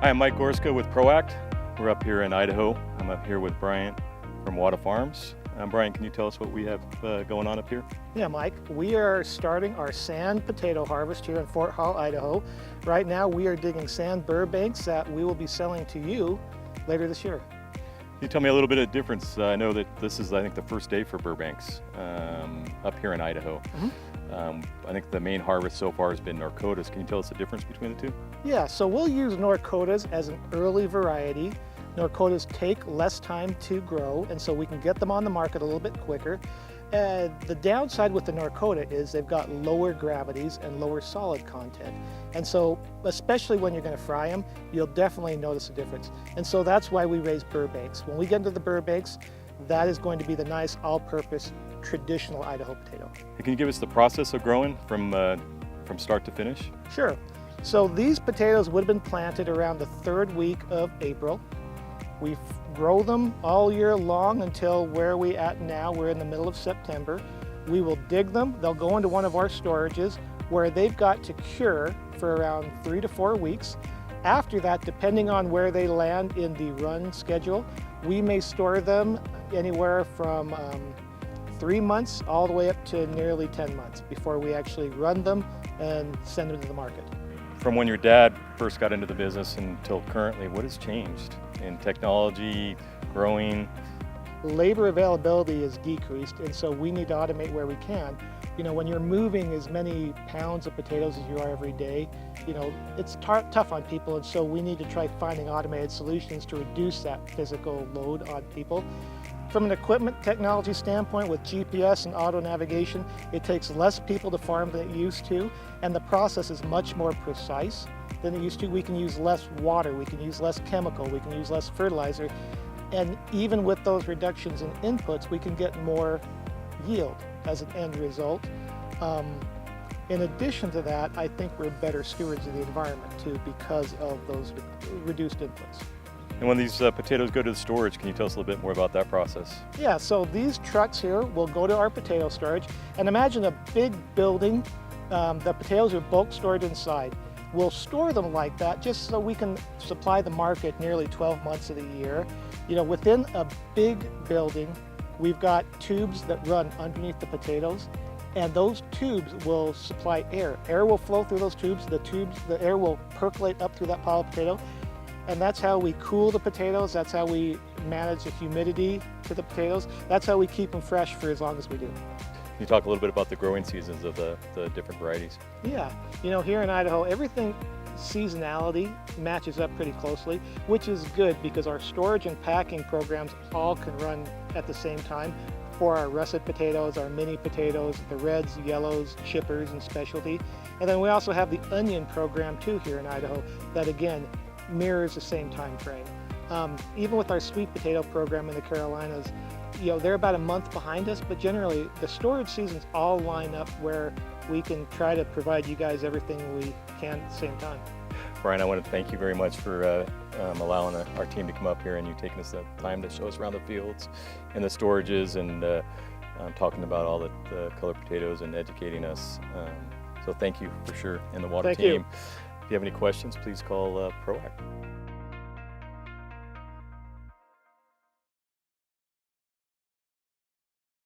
Hi, I'm Mike Gorska with ProAct. We're up here in Idaho. I'm up here with Brian from Wada Farms. Brian, can you tell us what we have going on up here? Yeah, Mike, we are starting our sand potato harvest here in Fort Hall, Idaho. Right now we are digging sand burbanks that we will be selling to you later this year. Can you tell me a little bit of the difference? I know that this is, I think, the first day for burbanks up here in Idaho. I think the main harvest so far has been Norcotas. Can you tell us the difference between the two? Yeah, so we'll use Norcotas as an early variety. Norcotas take less time to grow, and so we can get them on the market a little bit quicker. The downside with the Norcota is they've got lower gravities and lower solid content. And so, especially when you're going to fry them, you'll definitely notice a difference. And so that's why we raise burbanks. When we get into the burbanks, that is going to be the nice all-purpose traditional Idaho potato. Hey, can you give us the process of growing from start to finish? Sure. So these potatoes would have been planted around the third week of April. We grow them all year long until where we at now. We're in the middle of September. We will dig them. They'll go into one of our storages where they've got to cure for around 3 to 4 weeks. After that, depending on where they land in the run schedule, we may store them anywhere from 3 months all the way up to nearly 10 months before we actually run them and send them to the market. From when your dad first got into the business until currently, what has changed in technology, growing? Labor availability is decreased, and so we need to automate where we can. You know, when you're moving as many pounds of potatoes as you are every day, you know, it's tough on people, and so we need to try finding automated solutions to reduce that physical load on people. From an equipment technology standpoint, with GPS and auto navigation, it takes less people to farm than it used to, and the process is much more precise than it used to. We can use less water, we can use less chemical, we can use less fertilizer, and even with those reductions in inputs, we can get more yield as an end result. In addition to that, I think we're better stewards of the environment too because of those reduced inputs. And when these potatoes go to the storage, can you tell us a little bit more about that process? Yeah, so these trucks here will go to our potato storage, and imagine a big building. The potatoes are bulk stored inside. We'll store them like that just so we can supply the market nearly 12 months of the year. You know, within a big building, we've got tubes that run underneath the potatoes, and those tubes will supply air. Air will flow through those tubes. The air will percolate up through that pile of potato. And that's how we cool the potatoes. That's how we manage the humidity to the potatoes. That's how we keep them fresh for as long as we do. Can you talk a little bit about the growing seasons of the different varieties? Yeah, you know, here in Idaho, everything seasonality matches up pretty closely, which is good because our storage and packing programs all can run at the same time for our russet potatoes, our mini potatoes, the reds, yellows, chippers, and specialty. And then we also have the onion program too here in Idaho that again mirrors the same time frame. Even with our sweet potato program in the Carolinas, you know, they're about a month behind us, but generally the storage seasons all line up where we can try to provide you guys everything we can at the same time. Brian, I want to thank you very much for allowing our team to come up here and you taking us the time to show us around the fields and the storages and talking about all the color potatoes and educating us. So thank you for sure, and the Wada team. Thank you. If you have any questions, please call ProAct.